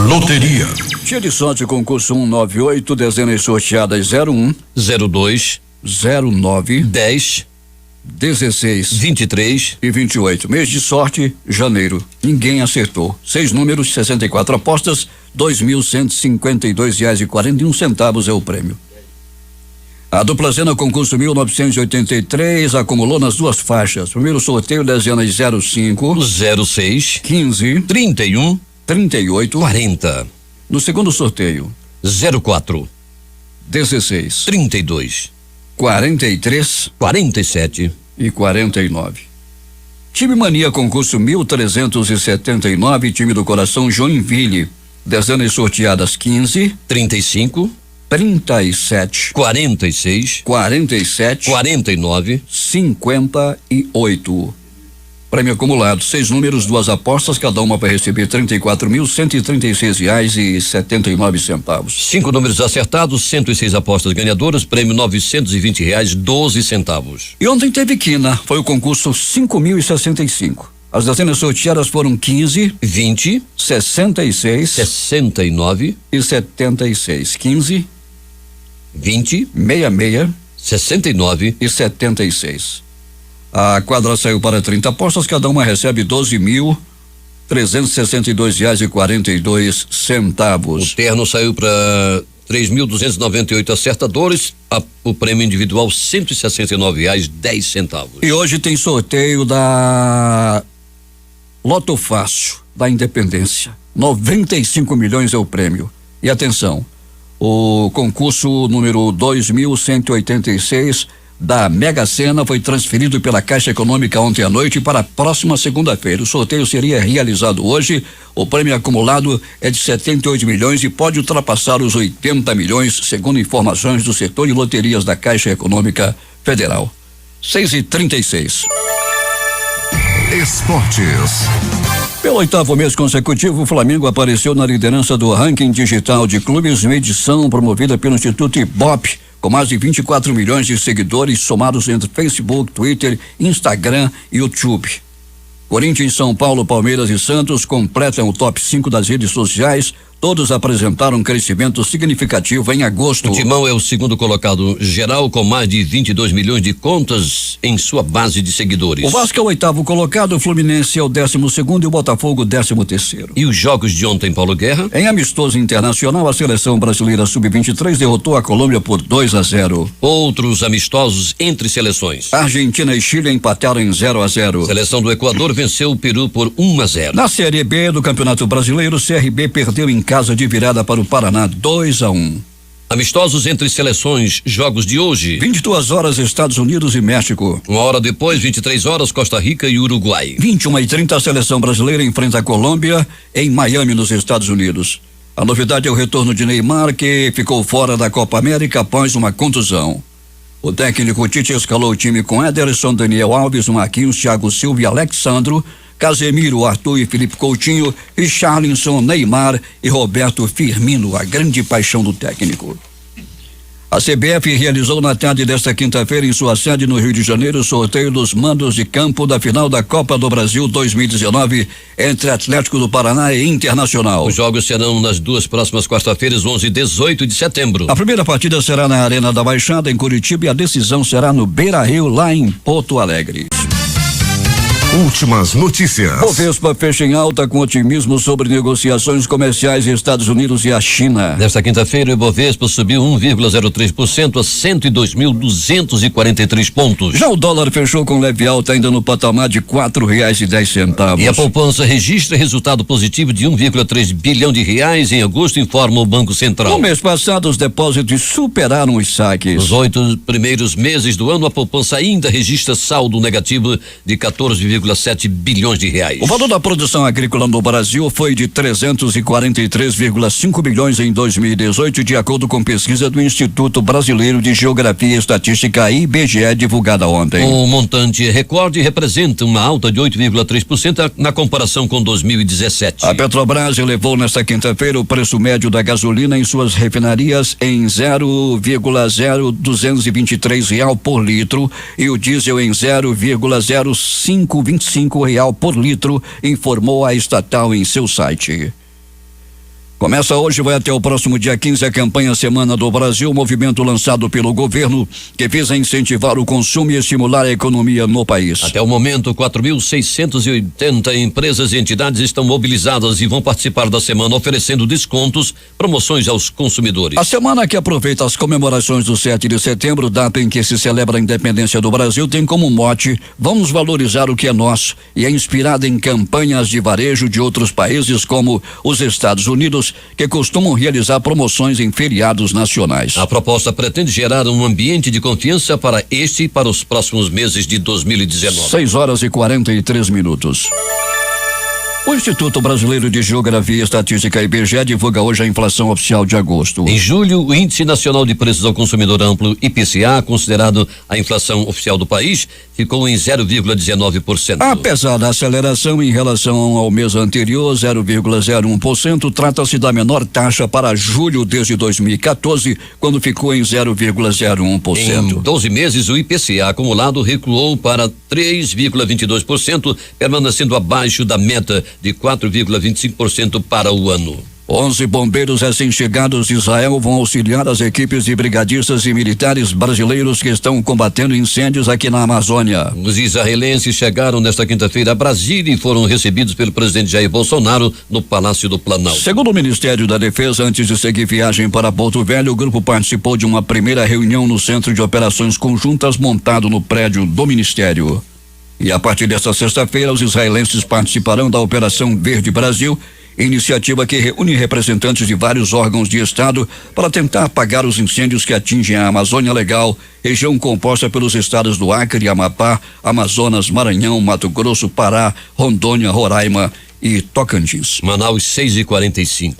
Speaker 3: Loteria. Dia de sorte, concurso 198, dezenas sorteadas 01,
Speaker 2: 02,
Speaker 3: 09,
Speaker 2: 10,
Speaker 3: 16,
Speaker 2: 23
Speaker 3: e 28. Mês de sorte, janeiro. Ninguém acertou. 6 números, 64 apostas, R$2.152,41 é o prêmio. A dupla Zena concurso 1983 acumulou nas duas faixas. Primeiro sorteio, dezenas 05,
Speaker 2: 06,
Speaker 3: 15,
Speaker 2: 31,
Speaker 3: 38,
Speaker 2: 40.
Speaker 3: No segundo sorteio,
Speaker 2: 04,
Speaker 3: 16,
Speaker 2: 32,
Speaker 3: 43,
Speaker 2: 47
Speaker 3: e 49. Time Mania concurso 1379, time do coração Joinville. Dezenas sorteadas 15,
Speaker 2: 35,
Speaker 3: 37,
Speaker 2: 46,
Speaker 3: 47,
Speaker 2: 49,
Speaker 3: 58. Prêmio acumulado, 6 números, 2 apostas, cada uma vai receber R$34.136,79.
Speaker 2: 5 números acertados, 106 apostas ganhadoras, prêmio R$920,12.
Speaker 3: E ontem teve quina, foi o concurso 5.065. As dezenas sorteadas foram 15,
Speaker 2: 20,
Speaker 3: 66,
Speaker 2: 69
Speaker 3: e 76. 15,
Speaker 2: 20,
Speaker 3: 66, 69,76. A quadra saiu para 30 apostas, cada uma recebe R$12.362,42.
Speaker 2: O terno saiu para 3.298 acertadores, o prêmio individual R$169,10.
Speaker 3: E hoje tem sorteio da Loto Fácil da Independência. 95 milhões é o prêmio. E atenção, o concurso número 2186 da Mega Sena foi transferido pela Caixa Econômica ontem à noite para a próxima segunda-feira. O sorteio seria realizado hoje. O prêmio acumulado é de 78 milhões e pode ultrapassar os 80 milhões, segundo informações do setor de loterias da Caixa Econômica Federal. 6h36.
Speaker 1: Esportes.
Speaker 3: Pelo 8º mês consecutivo, o Flamengo apareceu na liderança do ranking digital de clubes, uma edição promovida pelo Instituto Ibope, com mais de 24 milhões de seguidores somados entre Facebook, Twitter, Instagram e YouTube. Corinthians, São Paulo, Palmeiras e Santos completam o top 5 das redes sociais. Todos apresentaram um crescimento significativo em agosto.
Speaker 2: O Timão é o segundo colocado geral, com mais de 22 milhões de contas em sua base de seguidores.
Speaker 3: O Vasco é o 8º colocado, o Fluminense é o 12º e o Botafogo o 13º.
Speaker 2: E os jogos de ontem, Paulo Guerra?
Speaker 3: Em amistoso internacional, a seleção brasileira sub-23 derrotou a Colômbia por 2-0.
Speaker 2: Outros amistosos entre seleções.
Speaker 3: Argentina e Chile empataram em 0-0.
Speaker 2: Seleção do Equador venceu o Peru por 1-0.
Speaker 3: Na Série B do Campeonato Brasileiro, o CRB perdeu em casa de virada para o Paraná 2-1.
Speaker 2: Amistosos entre seleções, jogos de hoje.
Speaker 3: 22 horas, Estados Unidos e México.
Speaker 2: 1 hora depois, 23 horas, Costa Rica e Uruguai.
Speaker 3: 21h30, a seleção brasileira enfrenta a Colômbia em Miami, nos Estados Unidos. A novidade é o retorno de Neymar, que ficou fora da Copa América após uma contusão. O técnico Tite escalou o time com Ederson, Daniel Alves, Marquinhos, Thiago Silva e Alexandro, Casemiro, Arthur e Felipe Coutinho, Richarlison, Neymar e Roberto Firmino, a grande paixão do técnico. A CBF realizou na tarde desta quinta-feira, em sua sede no Rio de Janeiro, o sorteio dos mandos de campo da final da Copa do Brasil 2019 entre Atlético do Paraná e Internacional.
Speaker 2: Os jogos serão nas duas próximas quarta-feiras, 11 e 18 de setembro.
Speaker 3: A primeira partida será na Arena da Baixada, em Curitiba, e a decisão será no Beira-Rio, lá em Porto Alegre.
Speaker 1: Últimas notícias.
Speaker 3: Bovespa fecha em alta com otimismo sobre negociações comerciais entre Estados Unidos e a China.
Speaker 2: Nesta quinta-feira, o Bovespa subiu 1,03% a 102.243 pontos.
Speaker 3: Já o dólar fechou com leve alta, ainda no patamar de R$4,10.
Speaker 2: E a poupança registra resultado positivo de 1,3 bilhão de reais em agosto, informa o Banco Central.
Speaker 3: No mês passado, os depósitos superaram os saques.
Speaker 2: Nos 8 primeiros meses do ano, a poupança ainda registra saldo negativo de 14,7 bilhões de reais.
Speaker 3: O valor da produção agrícola no Brasil foi de 343,5 bilhões em 2018, de acordo com pesquisa do Instituto Brasileiro de Geografia e Estatística, IBGE, divulgada ontem.
Speaker 2: O montante recorde representa uma alta de 8,3% na comparação com 2017.
Speaker 3: A Petrobras elevou nesta quinta-feira o preço médio da gasolina em suas refinarias em 0,0223 real por litro e o diesel em 0,0525 real por litro, informou a estatal em seu site. Começa hoje e vai até o próximo dia 15 a campanha Semana do Brasil, movimento lançado pelo governo que visa incentivar o consumo e estimular a economia no país.
Speaker 2: Até o momento, 4.680 empresas e entidades estão mobilizadas e vão participar da semana, oferecendo descontos, promoções aos consumidores.
Speaker 3: A semana, que aproveita as comemorações do 7 de setembro, data em que se celebra a independência do Brasil, tem como mote: vamos valorizar o que é nosso, e é inspirada em campanhas de varejo de outros países como os Estados Unidos, que costumam realizar promoções em feriados nacionais.
Speaker 2: A proposta pretende gerar um ambiente de confiança para este e para os próximos meses de 2019.
Speaker 3: 6h43. O Instituto Brasileiro de Geografia e Estatística, IBGE, divulga hoje a inflação oficial de agosto.
Speaker 2: Em julho, o Índice Nacional de Preços ao Consumidor Amplo, IPCA, considerado a inflação oficial do país, ficou em 0,19%.
Speaker 3: Apesar da aceleração em relação ao mês anterior, 0,01%, trata-se da menor taxa para julho desde 2014, quando ficou em 0,01%.
Speaker 2: Em 12 meses, o IPCA acumulado recuou para 3,22%, permanecendo abaixo da meta de 4,25% para o ano.
Speaker 3: 11 bombeiros recém-chegados de Israel vão auxiliar as equipes de brigadistas e militares brasileiros que estão combatendo incêndios aqui na Amazônia.
Speaker 2: Os israelenses chegaram nesta quinta-feira a Brasília e foram recebidos pelo presidente Jair Bolsonaro no Palácio do Planalto.
Speaker 3: Segundo o Ministério da Defesa, antes de seguir viagem para Porto Velho, o grupo participou de uma primeira reunião no Centro de Operações Conjuntas montado no prédio do Ministério. E a partir desta sexta-feira, os israelenses participarão da Operação Verde Brasil, iniciativa que reúne representantes de vários órgãos de Estado para tentar apagar os incêndios que atingem a Amazônia Legal, região composta pelos estados do Acre, Amapá, Amazonas, Maranhão, Mato Grosso, Pará, Rondônia, Roraima e Tocantins.
Speaker 2: Manaus 6h45.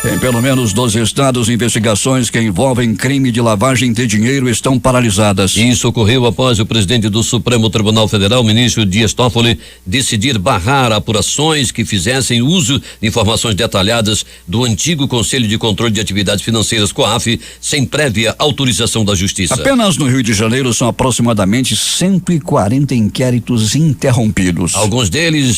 Speaker 3: Em pelo menos 12 estados, investigações que envolvem crime de lavagem de dinheiro estão paralisadas.
Speaker 2: Isso ocorreu após o presidente do Supremo Tribunal Federal, ministro Dias Toffoli, decidir barrar apurações que fizessem uso de informações detalhadas do antigo Conselho de Controle de Atividades Financeiras, COAF, sem prévia autorização da Justiça.
Speaker 3: Apenas no Rio de Janeiro são aproximadamente 140 inquéritos interrompidos.
Speaker 2: Alguns deles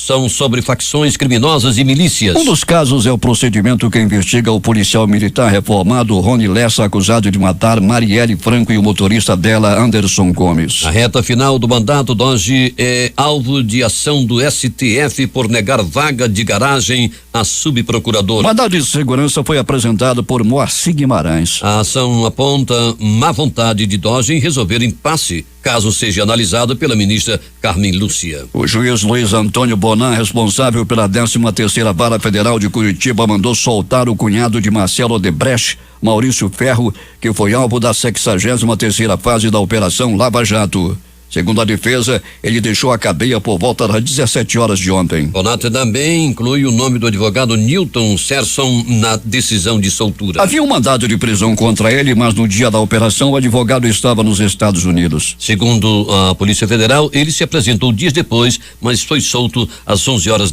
Speaker 2: são sobre facções criminosas e milícias.
Speaker 3: Um dos casos é o procedimento que investiga o policial militar reformado Rony Lessa, acusado de matar Marielle Franco e o motorista dela, Anderson Gomes.
Speaker 2: Na reta final do mandato, Doge é alvo de ação do STF por negar vaga de garagem a subprocurador.
Speaker 3: O mandado de segurança foi apresentado por Moacir Guimarães.
Speaker 2: A ação aponta má vontade de Doge em resolver impasse, caso seja analisado pela ministra Carmen Lúcia.
Speaker 3: O juiz Luiz Antônio Bonan, responsável pela 13ª Vara Federal de Curitiba, mandou soltar o cunhado de Marcelo Odebrecht, Maurício Ferro, que foi alvo da 63ª fase da Operação Lava Jato. Segundo a defesa, ele deixou a cadeia por volta das 17 horas de ontem.
Speaker 2: Bonato também inclui o nome do advogado Newton Serson na decisão de soltura.
Speaker 3: Havia um mandado de prisão contra ele, mas no dia da operação o advogado estava nos Estados Unidos.
Speaker 2: Segundo a Polícia Federal, ele se apresentou dias depois, mas foi solto às 11 horas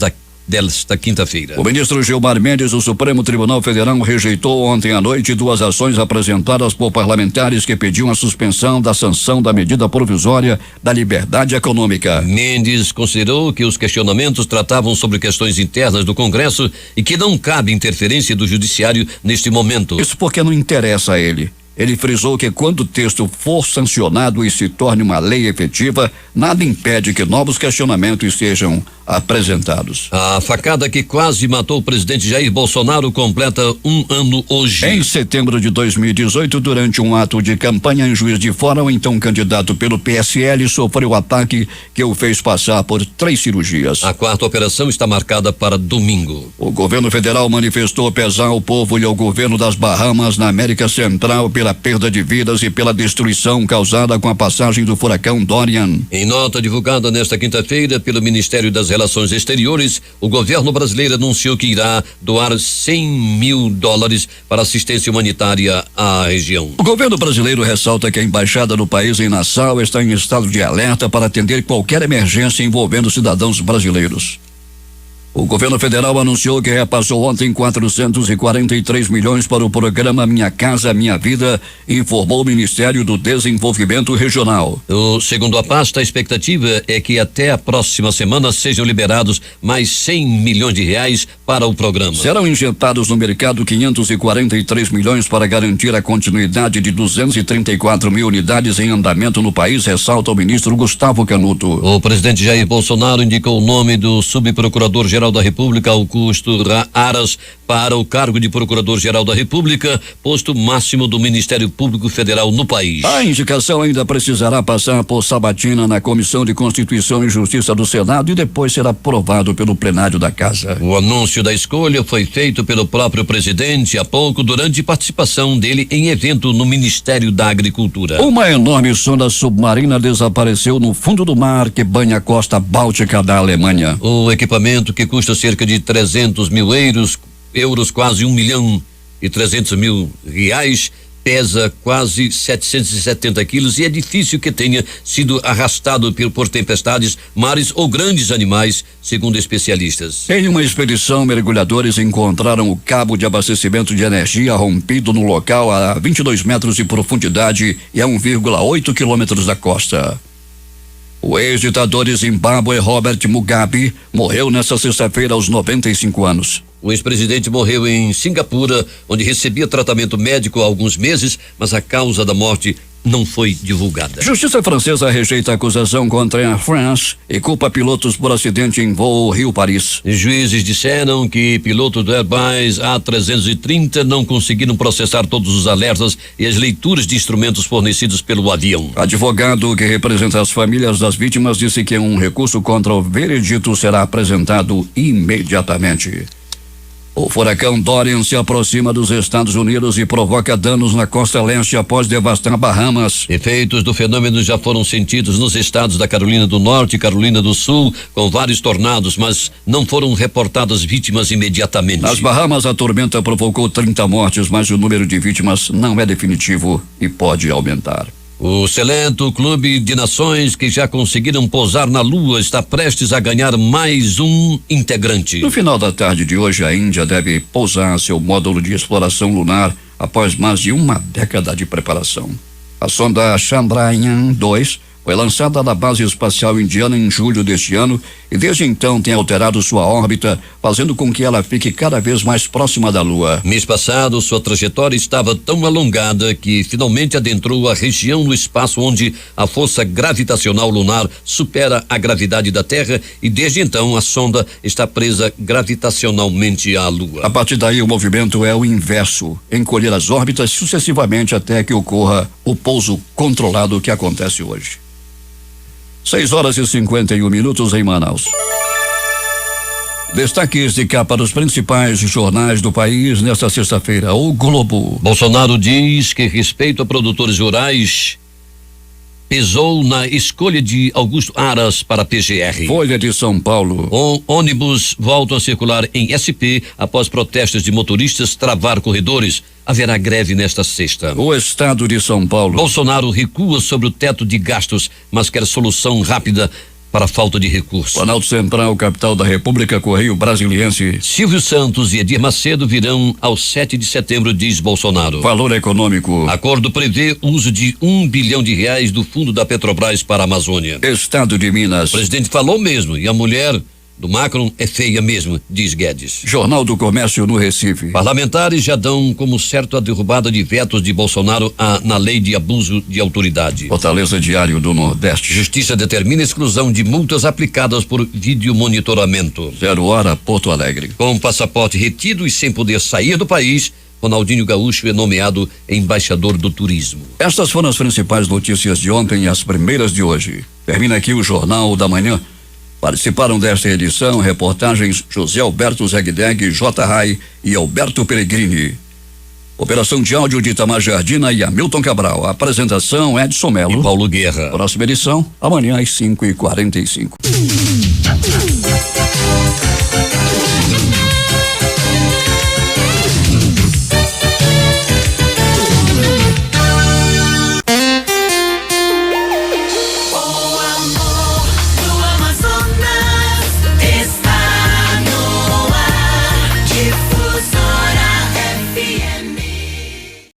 Speaker 2: desta quinta-feira.
Speaker 3: O ministro Gilmar Mendes do Supremo Tribunal Federal rejeitou ontem à noite 2 ações apresentadas por parlamentares que pediam a suspensão da sanção da medida provisória da liberdade econômica.
Speaker 2: Mendes considerou que os questionamentos tratavam sobre questões internas do Congresso e que não cabe interferência do Judiciário neste momento.
Speaker 3: Isso porque não interessa a ele. Ele frisou que quando o texto for sancionado e se torne uma lei efetiva, nada impede que novos questionamentos sejam apresentados.
Speaker 2: A facada que quase matou o presidente Jair Bolsonaro completa 1 ano hoje.
Speaker 3: Em setembro de 2018, durante um ato de campanha em Juiz de Fora, o então candidato pelo PSL sofreu ataque que o fez passar por 3 cirurgias.
Speaker 2: A 4ª operação está marcada para domingo.
Speaker 3: O governo federal manifestou pesar ao povo e ao governo das Bahamas, na América Central, pela perda de vidas e pela destruição causada com a passagem do furacão Dorian.
Speaker 2: Em nota divulgada nesta quinta-feira pelo Ministério das Relações Exteriores, o governo brasileiro anunciou que irá doar $100 mil para assistência humanitária à região.
Speaker 3: O governo brasileiro ressalta que a embaixada do país em Nassau está em estado de alerta para atender qualquer emergência envolvendo cidadãos brasileiros. O governo federal anunciou que repassou ontem 443 milhões para o programa Minha Casa Minha Vida, informou o Ministério do Desenvolvimento Regional.
Speaker 2: Segundo a pasta, a expectativa é que até a próxima semana sejam liberados mais R$100 milhões para o programa.
Speaker 3: Serão injetados no mercado 543 milhões para garantir a continuidade de 234 mil unidades em andamento no país, ressalta o ministro Gustavo Canuto.
Speaker 2: O presidente Jair Bolsonaro indicou o nome do subprocurador-geral da República, Augusto Aras, para o cargo de Procurador-Geral da República, posto máximo do Ministério Público Federal no país.
Speaker 3: A indicação ainda precisará passar por sabatina na Comissão de Constituição e Justiça do Senado e depois será aprovado pelo plenário da Casa.
Speaker 2: O anúncio da escolha foi feito pelo próprio presidente há pouco, durante participação dele em evento no Ministério da Agricultura.
Speaker 3: Uma enorme sonda submarina desapareceu no fundo do mar que banha a costa báltica da Alemanha.
Speaker 2: O equipamento, que custa cerca de 300 mil euros, quase R$1.300.000, pesa quase 770 quilos e é difícil que tenha sido arrastado por tempestades, mares ou grandes animais, segundo especialistas.
Speaker 3: Em uma expedição, mergulhadores encontraram o cabo de abastecimento de energia rompido no local a 22 metros de profundidade e a 1,8 quilômetros da costa. O ex-ditador de Zimbábue, Robert Mugabe, morreu nesta sexta-feira aos 95 anos.
Speaker 2: O ex-presidente morreu em Singapura, onde recebia tratamento médico há alguns meses, mas a causa da morte não foi divulgada.
Speaker 3: Justiça francesa rejeita a acusação contra a Air France e culpa pilotos por acidente em voo Rio-Paris.
Speaker 2: Juízes disseram que pilotos do Airbus A330 não conseguiram processar todos os alertas e as leituras de instrumentos fornecidos pelo avião.
Speaker 3: Advogado que representa as famílias das vítimas disse que um recurso contra o veredito será apresentado imediatamente. O furacão Dorian se aproxima dos Estados Unidos e provoca danos na costa leste após devastar Bahamas.
Speaker 2: Efeitos do fenômeno já foram sentidos nos estados da Carolina do Norte e Carolina do Sul, com vários tornados, mas não foram reportadas vítimas imediatamente.
Speaker 3: Nas Bahamas, a tormenta provocou 30 mortes, mas o número de vítimas não é definitivo e pode aumentar.
Speaker 2: O seleto clube de nações que já conseguiram pousar na Lua está prestes a ganhar mais um integrante.
Speaker 3: No final da tarde de hoje, a Índia deve pousar seu módulo de exploração lunar após mais de uma década de preparação. A sonda Chandrayaan-2 foi lançada da base espacial indiana em julho deste ano e desde então tem alterado sua órbita, fazendo com que ela fique cada vez mais próxima da Lua.
Speaker 2: Mês passado, sua trajetória estava tão alongada que finalmente adentrou a região no espaço onde a força gravitacional lunar supera a gravidade da Terra e desde então a sonda está presa gravitacionalmente à Lua.
Speaker 3: A partir daí o movimento é o inverso, encolher as órbitas sucessivamente até que ocorra o pouso controlado que acontece hoje. 6h51 em Manaus. Destaques de capa dos principais jornais do país nesta sexta-feira. O Globo.
Speaker 2: Bolsonaro diz que respeito a produtores rurais pesou na escolha de Augusto Aras para a PGR.
Speaker 3: Folha de São Paulo.
Speaker 2: Ônibus voltam a circular em SP após protestos de motoristas travar corredores. Haverá greve nesta sexta.
Speaker 3: O Estado de São Paulo.
Speaker 2: Bolsonaro recua sobre o teto de gastos, mas quer solução rápida para a falta de recursos.
Speaker 3: Planalto Central, capital da República, Correio Brasiliense.
Speaker 2: Silvio Santos e Edir Macedo virão ao 7 de setembro, diz Bolsonaro.
Speaker 3: Valor econômico.
Speaker 2: Acordo prevê uso de R$1 bilhão do fundo da Petrobras para a Amazônia.
Speaker 3: Estado de Minas.
Speaker 2: O presidente falou mesmo e a mulher do Macron é feia mesmo, diz Guedes.
Speaker 3: Jornal do Comércio no Recife.
Speaker 2: Parlamentares já dão como certo a derrubada de vetos de Bolsonaro na lei de abuso de autoridade.
Speaker 3: Fortaleza Diário do Nordeste.
Speaker 2: Justiça determina exclusão de multas aplicadas por videomonitoramento.
Speaker 3: 0h, Porto Alegre.
Speaker 2: Com passaporte retido e sem poder sair do país, Ronaldinho Gaúcho é nomeado embaixador do turismo.
Speaker 3: Estas foram as principais notícias de ontem e as primeiras de hoje. Termina aqui o Jornal da Manhã. Participaram desta edição reportagens José Alberto Zegdeg, J. Rai e Alberto Peregrini. Operação de áudio de Itamar Jardina e Hamilton Cabral. Apresentação Edson Melo
Speaker 2: e Paulo Guerra.
Speaker 3: Próxima edição, amanhã às 5h45.